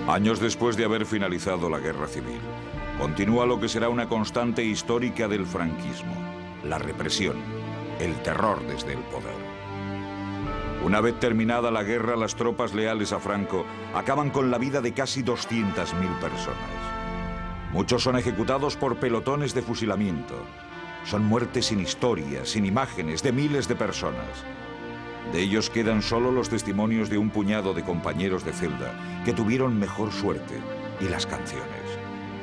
Años después de haber finalizado la guerra civil, continúa lo que será una constante histórica del franquismo: la represión, el terror desde el poder. Una vez terminada la guerra, las tropas leales a Franco acaban con la vida de casi 200.000 personas. Muchos son ejecutados por pelotones de fusilamiento. Son muertes sin historia, sin imágenes, de miles de personas. De ellos quedan solo los testimonios de un puñado de compañeros de celda que tuvieron mejor suerte, y las canciones.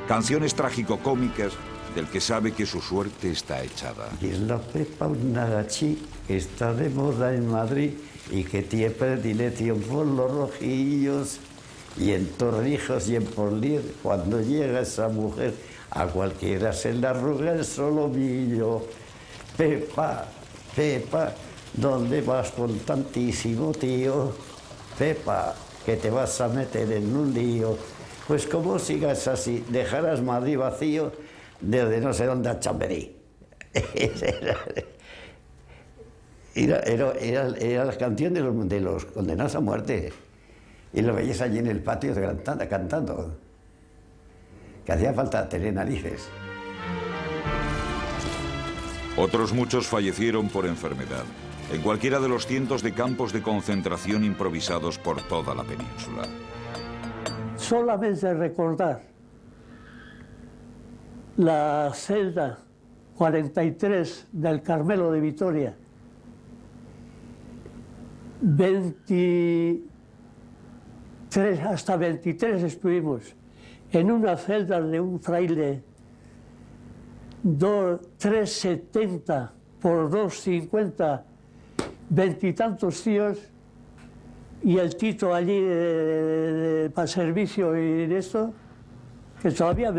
Canciones trágico-cómicas del que sabe que su suerte está echada. Y es la Pepa, una gachi que está de moda en Madrid y que tiene predilección por los rojillos, y en Torrijos y en Porlier, cuando llega esa mujer, a cualquiera se le arruga el solomillo. Pepa, Pepa, ¿dónde vas con tantísimo tío? Pepa, que te vas a meter en un lío. Pues como sigas así, dejarás Madrid vacío desde no sé dónde a Chamberí. Era la canción de los condenados a muerte. Y lo veías allí en el patio cantando. Que hacía falta tener narices. Otros muchos fallecieron por enfermedad en cualquiera de los cientos de campos de concentración improvisados por toda la península. Solamente recordar la celda 43 del Carmelo de Vitoria, 23, hasta 23 estuvimos en una celda de un fraile, 370 por 250, veintitantos tíos, y el Tito allí para servicio y de esto, que todavía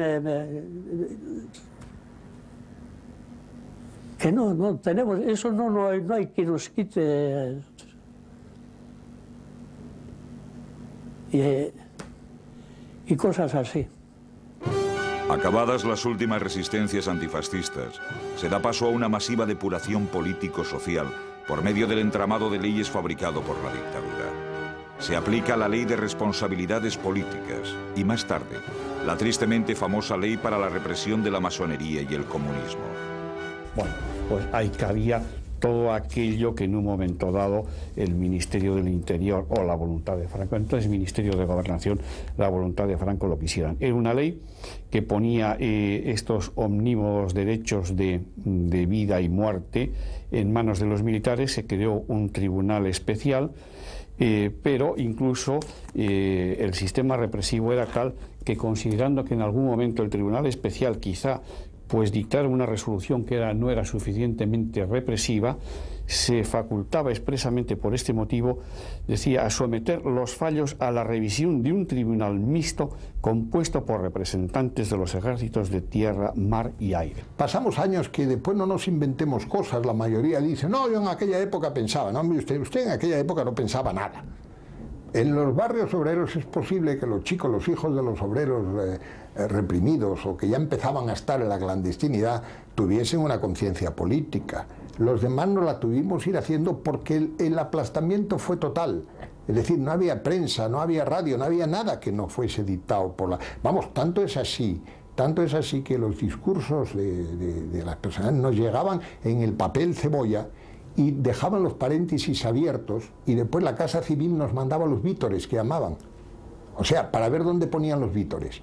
que no tenemos, eso no hay que nos quite. Y cosas así. Acabadas las últimas resistencias antifascistas, se da paso a una masiva depuración político-social por medio del entramado de leyes fabricado por la dictadura. Se aplica la ley de responsabilidades políticas y, más tarde, la tristemente famosa ley para la represión de la masonería y el comunismo. Bueno, pues ahí cabía todo aquello que en un momento dado el Ministerio del Interior o la voluntad de Franco, entonces el Ministerio de Gobernación, la voluntad de Franco lo quisieran. Era una ley que ponía estos omnímodos derechos de vida y muerte en manos de los militares. Se creó un tribunal especial, pero incluso el sistema represivo era tal que, considerando que en algún momento el tribunal especial quizá pues dictar una resolución que no era suficientemente represiva, se facultaba expresamente por este motivo, decía, a someter los fallos a la revisión de un tribunal mixto compuesto por representantes de los ejércitos de tierra, mar y aire. Pasamos años que después no nos inventemos cosas, la mayoría dice, no, yo en aquella época pensaba, no, usted en aquella época no pensaba nada. En los barrios obreros es posible que los chicos, los hijos de los obreros reprimidos o que ya empezaban a estar en la clandestinidad, tuviesen una conciencia política. Los demás no la tuvimos ir haciendo porque el aplastamiento fue total. Es decir, no había prensa, no había radio, no había nada que no fuese dictado por la... Vamos, tanto es así que los discursos de las personas nos llegaban en el papel cebolla y dejaban los paréntesis abiertos, y después la Casa Civil nos mandaba los vítores que llamaban. O sea, para ver dónde ponían los vítores.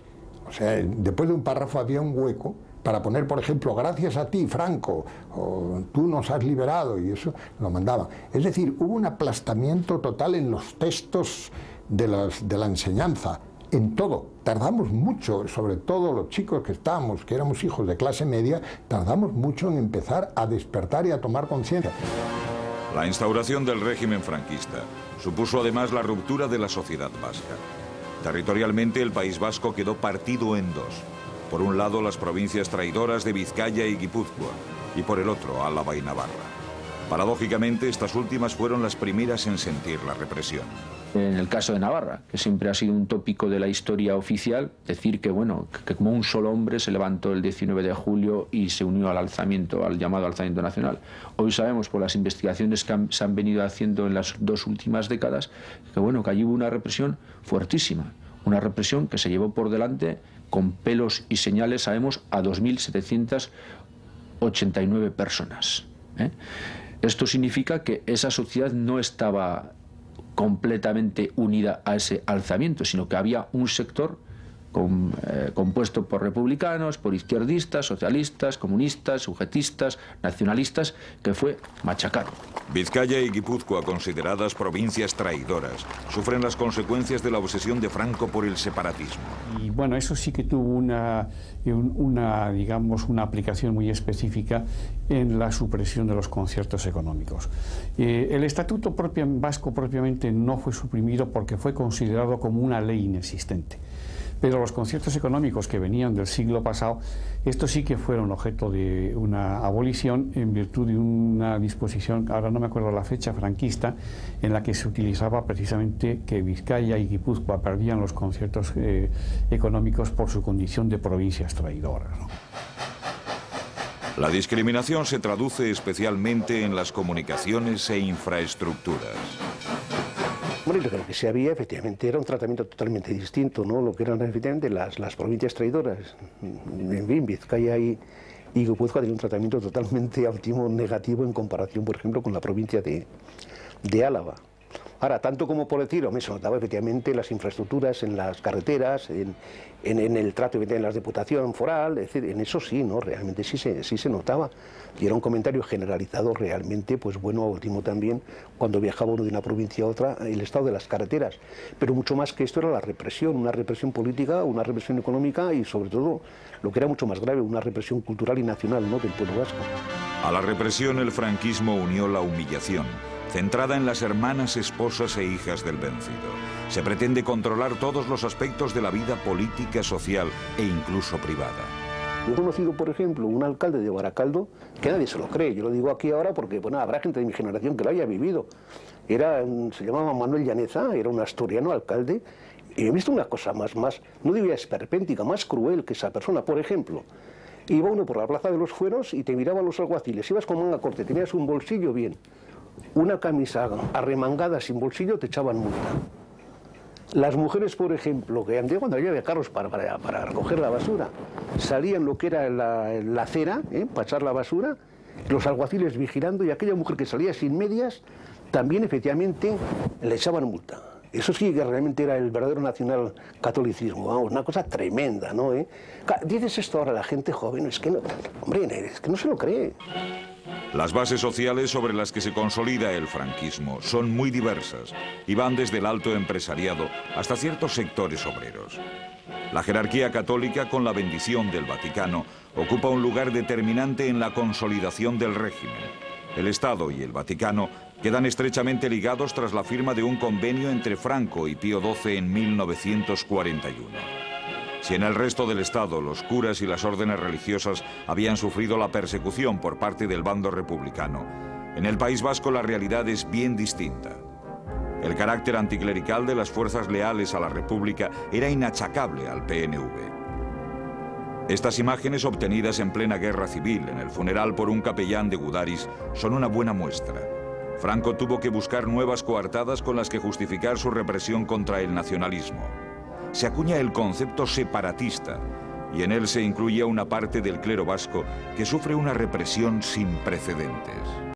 O sea, después de un párrafo había un hueco para poner, por ejemplo, gracias a ti, Franco, o tú nos has liberado, y eso lo mandaban. Es decir, hubo un aplastamiento total en los textos de la enseñanza, en todo. Tardamos mucho, sobre todo los chicos que éramos hijos de clase media, tardamos mucho en empezar a despertar y a tomar conciencia. La instauración del régimen franquista supuso además la ruptura de la sociedad vasca. Territorialmente, el País Vasco quedó partido en dos. Por un lado, las provincias traidoras de Vizcaya y Guipúzcoa, y por el otro, Álava y Navarra. Paradójicamente, estas últimas fueron las primeras en sentir la represión. En el caso de Navarra, que siempre ha sido un tópico de la historia oficial, decir que, bueno, que como un solo hombre se levantó el 19 de julio y se unió al alzamiento, al llamado alzamiento nacional. Hoy sabemos, por las investigaciones que se han venido haciendo en las dos últimas décadas, que, bueno, que allí hubo una represión fuertísima Una represión que se llevó por delante, con pelos y señales, sabemos, a 2.789 personas. Esto significa que esa sociedad no estaba completamente unida a ese alzamiento, sino que había un sector compuesto por republicanos, por izquierdistas, socialistas, comunistas, sujetistas, nacionalistas, que fue machacado. Vizcaya y Guipúzcoa, consideradas provincias traidoras, sufren las consecuencias de la obsesión de Franco por el separatismo. Y bueno, eso sí que tuvo digamos, una aplicación muy específica en la supresión de los conciertos económicos. El Estatuto Vasco propiamente no fue suprimido porque fue considerado como una ley inexistente. Pero los conciertos económicos que venían del siglo pasado, estos sí que fueron objeto de una abolición en virtud de una disposición, ahora no me acuerdo la fecha, franquista, en la que se utilizaba precisamente que Vizcaya y Guipúzcoa perdían los conciertos económicos por su condición de provincias traidoras, ¿no? La discriminación se traduce especialmente en las comunicaciones e infraestructuras. Bueno, lo que se había efectivamente era un tratamiento totalmente distinto, ¿no? Lo que eran efectivamente las provincias traidoras. En fin, Vizcaya y Guipúzcoa tenían un tratamiento totalmente óptimo, negativo en comparación, por ejemplo, con la provincia de Álava. Ahora, tanto como por decirlo, se notaba efectivamente las infraestructuras, en las carreteras, en el trato en la Diputación Foral, es decir, en eso sí, ¿no? Realmente sí se notaba. Y era un comentario generalizado realmente, pues bueno, último también, cuando viajaba uno de una provincia a otra, el estado de las carreteras. Pero mucho más que esto era la represión, una represión política, una represión económica y sobre todo, lo que era mucho más grave, una represión cultural y nacional, ¿no?, del pueblo vasco. A la represión el franquismo unió la humillación, centrada en las hermanas, esposas e hijas del vencido. Se pretende controlar todos los aspectos de la vida política, social e incluso privada. Yo he conocido, por ejemplo, un alcalde de Baracaldo que nadie se lo cree. Yo lo digo aquí ahora porque, bueno, habrá gente de mi generación que lo haya vivido. Se llamaba Manuel Llaneza, era un asturiano alcalde, y he visto una cosa más, no diría esperpéntica, más cruel que esa persona. Por ejemplo, iba uno por la Plaza de los Fueros y te miraban los alguaciles, ibas con manga corta, tenías un bolsillo bien, una camisa arremangada sin bolsillo, te echaban multa. Las mujeres, por ejemplo, que antes cuando había carros para recoger la basura, salían lo que era la acera, para echar la basura, los alguaciles vigilando, y aquella mujer que salía sin medias, también efectivamente le echaban multa. Eso sí que realmente era el verdadero nacional catolicismo, vamos, una cosa tremenda, ¿no? Dices esto ahora a la gente joven, es que no, hombre, es que no se lo cree. Las bases sociales sobre las que se consolida el franquismo son muy diversas y van desde el alto empresariado hasta ciertos sectores obreros. La jerarquía católica, con la bendición del Vaticano, ocupa un lugar determinante en la consolidación del régimen. El Estado y el Vaticano quedan estrechamente ligados tras la firma de un convenio entre Franco y Pío XII en 1941. Si en el resto del Estado los curas y las órdenes religiosas habían sufrido la persecución por parte del bando republicano, en el País Vasco la realidad es bien distinta. El carácter anticlerical de las fuerzas leales a la República era inachacable al PNV. Estas imágenes obtenidas en plena guerra civil, en el funeral por un capellán de Gudaris, son una buena muestra. Franco tuvo que buscar nuevas coartadas con las que justificar su represión contra el nacionalismo. Se acuña el concepto separatista y en él se incluye una parte del clero vasco que sufre una represión sin precedentes.